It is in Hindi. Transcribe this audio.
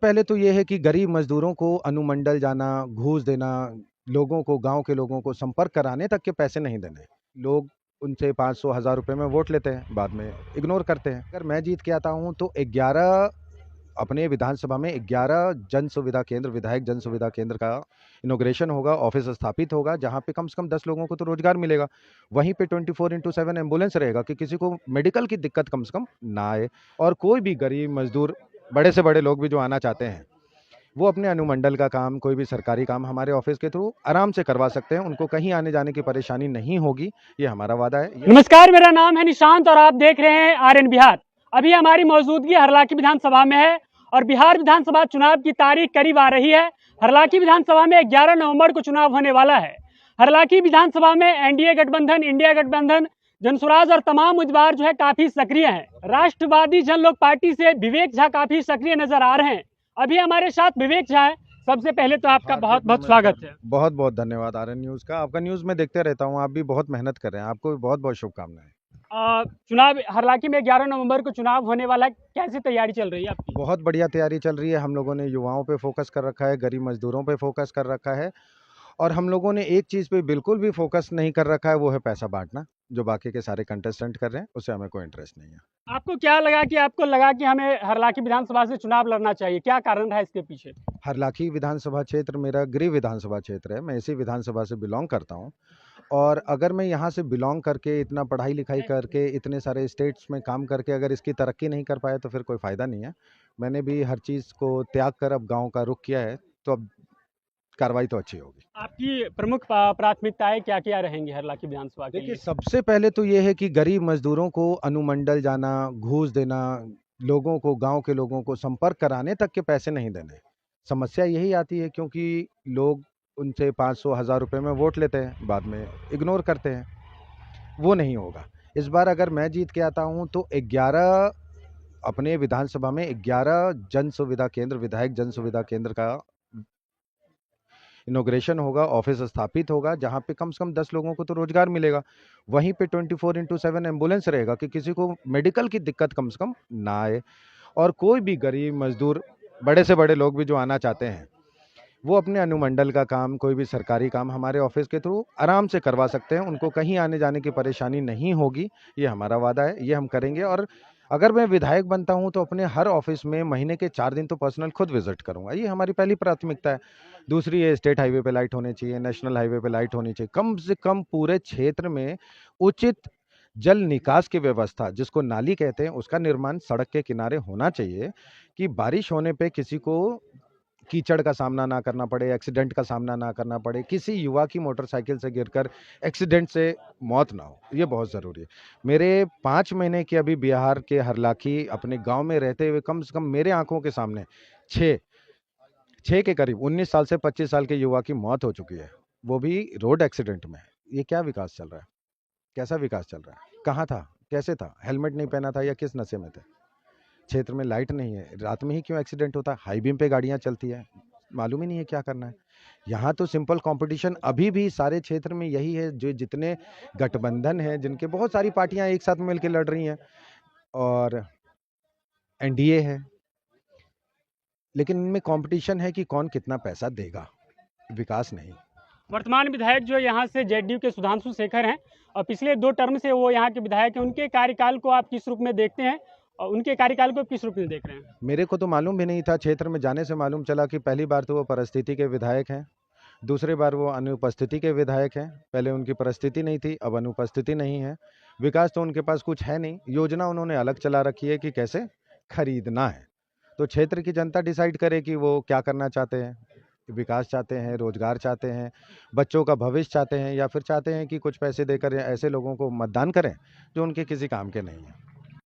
पहले तो ये है कि गरीब मजदूरों को अनुमंडल जाना, घूस देना, लोगों को, गांव के लोगों को संपर्क कराने तक के पैसे नहीं देने। लोग उनसे 500 हज़ार रुपए में वोट लेते हैं, बाद में इग्नोर करते हैं। अगर मैं जीत के आता हूँ तो 11 अपने विधानसभा में 11 जन सुविधा केंद्र, विधायक जन सुविधा केंद्र का इनॉग्रेशन होगा, ऑफिस स्थापित होगा, जहाँ पे कम से कम 10 लोगों को तो रोजगार मिलेगा। वहीं पे 24x7 एम्बुलेंस रहेगा कि किसी को मेडिकल की दिक्कत कम से कम ना आए। और कोई भी गरीब मजदूर, बड़े से बड़े लोग भी जो आना चाहते हैं, वो अपने अनुमंडल का काम, कोई भी सरकारी काम हमारे ऑफिस के थ्रू आराम से करवा सकते हैं। उनको कहीं आने जाने की परेशानी नहीं होगी, ये हमारा वादा है। नमस्कार, मेरा नाम है निशांत और आप देख रहे हैं आरएन बिहार। अभी हमारी मौजूदगी हरलाखी विधानसभा में है और बिहार विधानसभा चुनाव की तारीख करीब आ रही है। हरलाखी विधानसभा में 11 नवंबर को चुनाव होने वाला है। हरलाखी विधानसभा में एनडीए गठबंधन, इंडिया गठबंधन, जनसुराज और तमाम उम्मीदवार जो है काफी सक्रिय हैं। राष्ट्रवादी जन लोक पार्टी से विवेक झा काफी सक्रिय नजर आ रहे हैं। अभी हमारे साथ विवेक झा है। सबसे पहले तो आपका बहुत बहुत स्वागत है। बहुत बहुत धन्यवाद आरएन न्यूज़ का। आपका न्यूज़ मैं देखते रहता हूँ, आप भी बहुत मेहनत कर रहे हैं, आपको भी बहुत बहुत शुभकामनाएं। चुनाव हरलाखी में 11 नवंबर को चुनाव होने वाला है, कैसी तैयारी चल रही है आपकी? बहुत बढ़िया तैयारी चल रही है। हम लोगों ने युवाओं पे फोकस कर रखा है, गरीब मजदूरों पे फोकस कर रखा है, और हम लोगों ने एक चीज़ पे बिल्कुल भी फोकस नहीं कर रखा है, वो है पैसा बांटना। जो बाकी के सारे कंटेस्टेंट कर रहे हैं, उससे हमें कोई इंटरेस्ट नहीं है। आपको लगा कि हमें हरलाखी विधानसभा से चुनाव लड़ना चाहिए, क्या कारण है इसके पीछे? हरलाखी विधानसभा क्षेत्र मेरा गृह विधानसभा क्षेत्र है, मैं इसी विधानसभा से बिलोंग करता हूँ। और अगर मैं यहाँ से बिलोंग करके, इतना पढ़ाई लिखाई करके, इतने सारे स्टेट्स में काम करके अगर इसकी तरक्की नहीं कर पाया तो फिर कोई फ़ायदा नहीं है। मैंने भी हर चीज़ को त्याग कर अब गाँव का रुख किया है, तो अब कार्रवाई तो अच्छी होगी। आपकी प्रमुख प्राथमिकताएं क्या क्या रहेंगी हरलाखी विधानसभा के देखिए, लिए? सबसे पहले तो ये है कि गरीब मजदूरों को अनुमंडल जाना, घूस देना, लोगों को, गांव के लोगों को संपर्क कराने तक के पैसे नहीं देने। समस्या यही आती है क्योंकि लोग उनसे 500 हज़ार रुपए में वोट लेते हैं, बाद में इग्नोर करते हैं। वो नहीं होगा। इस बार अगर मैं जीत के आता हूँ तो 11 अपने विधानसभा में 11 जन सुविधा केंद्र, विधायक जन सुविधा केंद्र का इनॉग्रेशन होगा, ऑफिस स्थापित होगा, जहाँ पे कम से कम 10 लोगों को तो रोजगार मिलेगा। वहीं पे 24x7 एम्बुलेंस रहेगा कि किसी को मेडिकल की दिक्कत कम से कम ना आए। और कोई भी गरीब मजदूर, बड़े से बड़े लोग भी जो आना चाहते हैं, वो अपने अनुमंडल का काम, कोई भी सरकारी काम हमारे ऑफिस के थ्रू आराम से करवा सकते हैं। उनको कहीं आने जाने की परेशानी नहीं होगी, ये हमारा वादा है, ये हम करेंगे। और अगर मैं विधायक बनता हूं तो अपने हर ऑफिस में महीने के 4 दिन तो पर्सनल खुद विजिट करूंगा, ये हमारी पहली प्राथमिकता है। दूसरी है, स्टेट हाईवे पे लाइट होनी चाहिए, नेशनल हाईवे पे लाइट होनी चाहिए, कम से कम पूरे क्षेत्र में उचित जल निकास की व्यवस्था, जिसको नाली कहते हैं, उसका निर्माण सड़क के किनारे होना चाहिए कि बारिश होने पे किसी को कीचड़ का सामना ना करना पड़े, एक्सीडेंट का सामना ना करना पड़े, किसी युवा की मोटरसाइकिल से गिरकर एक्सीडेंट से मौत ना हो, ये बहुत ज़रूरी है। मेरे 5 महीने के अभी बिहार के हरलाखी अपने गांव में रहते हुए कम से कम मेरे आंखों के सामने 6 के करीब 19 साल से 25 साल के युवा की मौत हो चुकी है, वो भी रोड एक्सीडेंट में। ये क्या विकास चल रहा है? कैसा विकास चल रहा है? कहाँ था, कैसे था, हेलमेट नहीं पहना था या किस नशे में थे? क्षेत्र में लाइट नहीं है, रात में ही क्यों एक्सीडेंट होता है? हाई बीम पे गाड़ियां चलती है, मालूम ही नहीं है क्या करना है। यहाँ तो सिंपल कंपटीशन अभी भी सारे क्षेत्र में यही है, जो जितने गठबंधन है, जिनके बहुत सारी पार्टियां एक साथ मिलकर लड़ रही हैं, और एनडीए है, लेकिन इनमें कंपटीशन है कि कौन कितना पैसा देगा, विकास नहीं। वर्तमान विधायक जो यहाँ से जेडीयू के सुधांशु शेखर हैं और पिछले 2 टर्म से वो यहाँ के विधायक हैं, उनके कार्यकाल को आप किस रूप में देखते हैं और उनके कार्यकाल को किस रूप में देख रहे हैं? मेरे को तो मालूम भी नहीं था, क्षेत्र में जाने से मालूम चला कि पहली बार तो वो परिस्थिति के विधायक हैं, दूसरी बार वो अनुपस्थिति के विधायक हैं। पहले उनकी परिस्थिति नहीं थी, अब अनुपस्थिति नहीं है। विकास तो उनके पास कुछ है नहीं, योजना उन्होंने अलग चला रखी है कि कैसे खरीदना है। तो क्षेत्र की जनता डिसाइड करे कि वो क्या करना चाहते हैं, विकास चाहते हैं, रोजगार चाहते हैं, बच्चों का भविष्य चाहते हैं, या फिर चाहते हैं कि कुछ पैसे देकर ऐसे लोगों को मतदान करें जो उनके किसी काम के नहीं हैं।